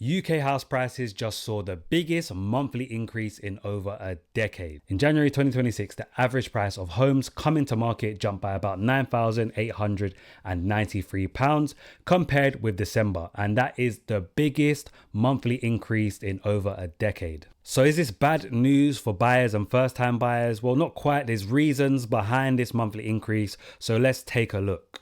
UK house prices just saw the biggest monthly increase in over a decade. In January 2026, the average price of homes coming to market jumped by about £9,893 compared with December, and that is the biggest monthly increase in over a decade. So is this bad news for buyers and first-time buyers? Well, not quite. There's reasons behind this monthly increase, so let's take a look.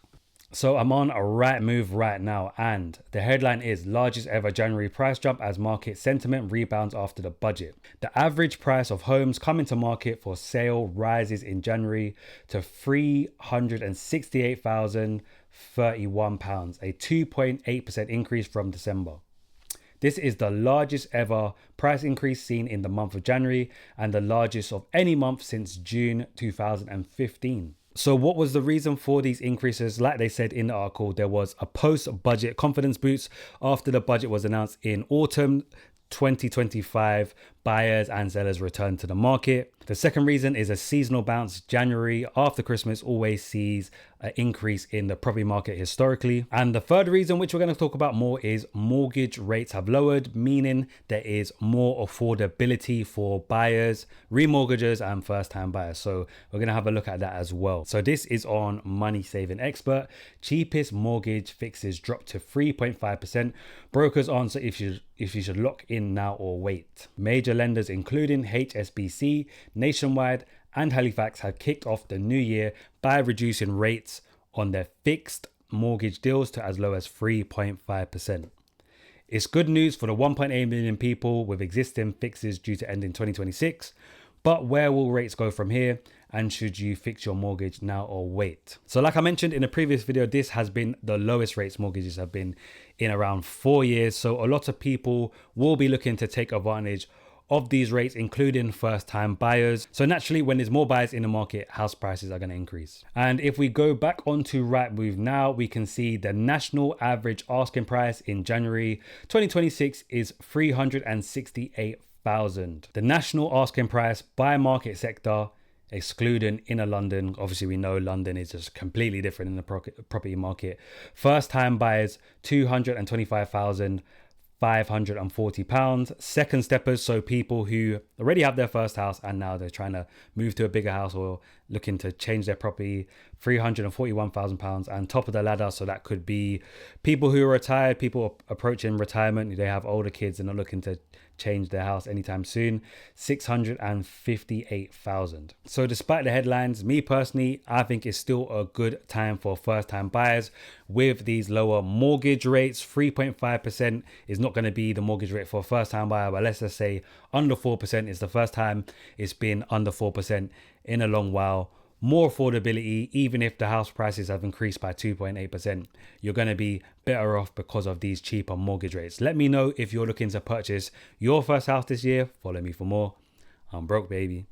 So I'm on a Rightmove right now, and the headline is largest ever January price jump as market sentiment rebounds after the budget. The average price of homes coming to market for sale rises in January to £368,031, a 2.8% increase from December. This is the largest ever price increase seen in the month of January and the largest of any month since June 2015. So what was the reason for these increases? Like they said in the article, there was a post-budget confidence boost after the budget was announced in autumn 2025. Buyers and sellers returned to the market. The second reason is a seasonal bounce. January after Christmas always sees an increase in the property market historically. And the third reason, which we're going to talk about more, is mortgage rates have lowered, meaning there is more affordability for buyers, remortgagers and first-time buyers. So we're going to have a look at that as well. So this is on Money Saving Expert. Cheapest mortgage fixes drop to 3.5%. Brokers answer if you should lock in now or wait. Major lenders including HSBC, Nationwide and Halifax have kicked off the new year by reducing rates on their fixed mortgage deals to as low as 3.5%. It's good news for the 1.8 million people with existing fixes due to end in 2026. But where will rates go from here? And should you fix your mortgage now or wait? So like I mentioned in a previous video, this has been the lowest rates mortgages have been in around 4 years. So a lot of people will be looking to take advantage of these rates, including first-time buyers. So naturally, when there's more buyers in the market, house prices are going to increase. And if we go back onto Rightmove now, we can see the national average asking price in January 2026 is $368,000. The national asking price by market sector, excluding inner London, obviously we know London is just completely different in the property market. First-time buyers, £225,540. Second steppers, so people who already have their first house and now they're trying to move to a bigger house or looking to change their property, £341,000. And top of the ladder, so that could be people who are retired, people approaching retirement, they have older kids and are looking to change their house anytime soon, £658,000. So despite the headlines, me personally, I think it's still a good time for first-time buyers with these lower mortgage rates. 3.5% is not going to be the mortgage rate for a first-time buyer, but let's just say under 4% is the first time it's been under 4% in a long while. More affordability, even if the house prices have increased by 2.8%, you're going to be better off because of these cheaper mortgage rates. Let me know if you're looking to purchase your first house this year. Follow me for more. I'm broke, baby.